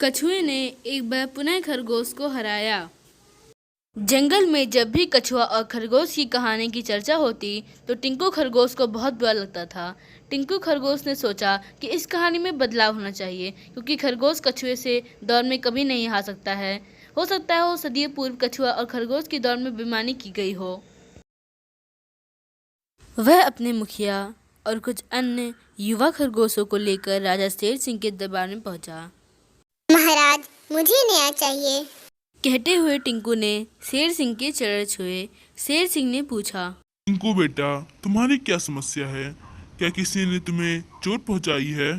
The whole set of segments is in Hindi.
कछुए ने एक बार पुनः खरगोश को हराया। जंगल में जब भी कछुआ और खरगोश की कहानी की चर्चा होती तो टिंकू खरगोश को बहुत बुरा लगता था। टिंकू खरगोश ने सोचा कि इस कहानी में बदलाव होना चाहिए, क्योंकि खरगोश कछुए से दौड़ में कभी नहीं हार सकता है। हो सकता है वो सदियों पूर्व कछुआ और खरगोश की दौड़ में बेईमानी की गई हो। वह अपने मुखिया और कुछ अन्य युवा खरगोशों को लेकर राजा शेर सिंह के दरबार में पहुंचा। महाराज, मुझे न्याय चाहिए, कहते हुए टिंकू ने शेर सिंह के चरण छुए। शेर सिंह ने पूछा, टिंकू बेटा, तुम्हारी क्या समस्या है? क्या किसी ने तुम्हें चोट पहुंचाई है?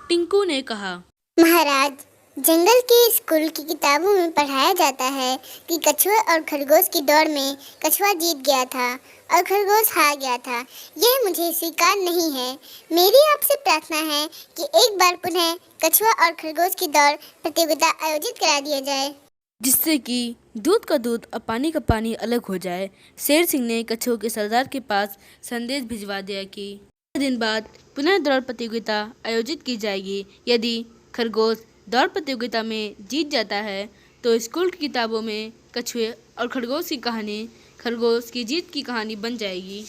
टिंकू ने कहा, महाराज, जंगल के स्कूल की किताबों में पढ़ाया जाता है कि कछुआ और खरगोश की दौड़ में कछुआ जीत गया था और खरगोश हार गया था। यह मुझे स्वीकार नहीं है। मेरी आपसे प्रार्थना है कि एक बार पुनः कछुआ और खरगोश की दौड़ प्रतियोगिता आयोजित करा दिया जाए, जिससे कि दूध का दूध और पानी का पानी अलग हो जाए। शेर सिंह ने कछुओं के सरदार के पास संदेश भिजवा दिया कि 4 दिन बाद पुनः दौड़ प्रतियोगिता आयोजित की जाएगी। यदि खरगोश दौड़ प्रतियोगिता में जीत जाता है तो स्कूल की किताबों में कछुए और खरगोश की कहानी खरगोश की जीत की कहानी बन जाएगी।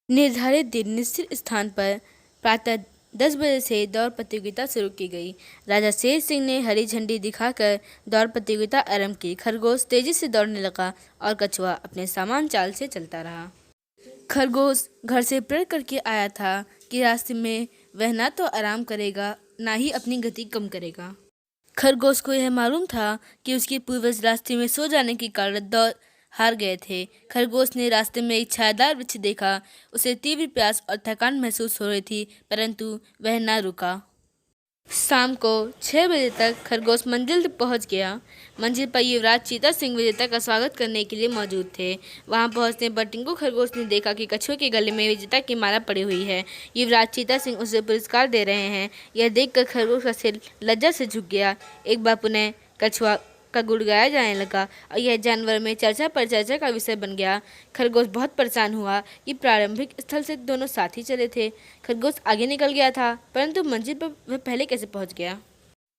निर्धारित दिन निश्चित स्थान पर प्रातः 10 बजे से दौड़ प्रतियोगिता शुरू की गई। राजा शेर सिंह ने हरी झंडी दिखाकर दौड़ प्रतियोगिता आरंभ की। खरगोश तेजी से दौड़ने लगा और कछुआ अपने सामान चाल से चलता रहा। खरगोश घर से प्रण करके आया था कि रास्ते में वह ना तो आराम करेगा, ना ही अपनी गति कम करेगा। खरगोश को यह मालूम था कि उसके पूर्वज रास्ते में सो जाने के कारण दौड़ हार गए थे। खरगोश ने रास्ते में एक छायादार वृक्ष देखा। उसे तीव्र प्यास और थकान महसूस हो रही थी, परंतु वह न रुका। शाम को 6 बजे तक खरगोश मंजिल तक पहुंच गया। मंजिल पर युवराज चीता सिंह विजेता का स्वागत करने के लिए मौजूद थे। वहां पहुंचने पर टिंकू खरगोश ने देखा कि कछुए के गले में विजेता की माला पड़ी हुई है। युवराज चीता सिंह उसे पुरस्कार दे रहे हैं। यह देखकर खरगोश का सिर लज्जा से झुक गया। एक बार पुनः कछुआ का गुड़गाया जाने लगा और यह जानवर में चर्चा पर चर्चा का विषय बन गया। खरगोश बहुत परेशान हुआ कि प्रारंभिक स्थल से दोनों साथ ही चले थे। खरगोश आगे निकल गया था, परंतु मंजिल पर वह पहले कैसे पहुंच गया?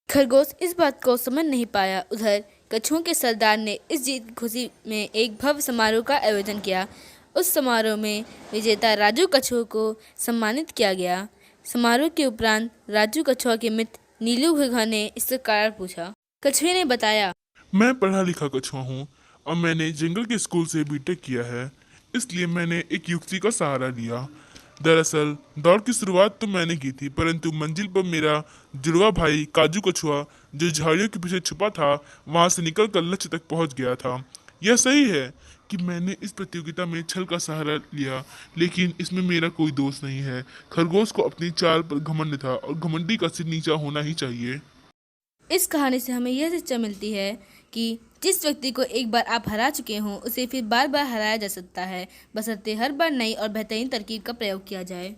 खरगोश इस बात को समझ नहीं पाया। उधर कछुओं के सरदार ने इस जीत की खुशी में एक भव्य समारोह का आयोजन किया। उस समारोह में विजेता राजू कछुआ को सम्मानित किया गया। समारोह के उपरांत राजू कछुआ के मित्र नीलू घुघा ने इसका कारण पूछा। कछुए ने बताया, मैं पढ़ा लिखा कछुआ हूँ और मैंने जंगल के स्कूल से बीटेक किया है, इसलिए मैंने एक युक्ति का सहारा लिया। दरअसल दौड़ की शुरुआत तो मैंने की थी, परंतु मंजिल पर मेरा जुड़वा भाई काजू कछुआ, जो झाड़ियों के पीछे छुपा था, वहां से निकलकर लक्ष्य तक पहुंच गया था। यह सही है कि मैंने इस प्रतियोगिता में छल का सहारा लिया, लेकिन इसमें मेरा कोई दोष नहीं है। खरगोश को अपनी चाल पर घमंड था और घमंडी का सिर नीचा होना ही चाहिए। इस कहानी से हमें यह शिक्षा मिलती है कि जिस व्यक्ति को एक बार आप हरा चुके हों उसे फिर बार बार हराया जा सकता है, बशर्ते हर बार नई और बेहतरीन तरकीब का प्रयोग किया जाए।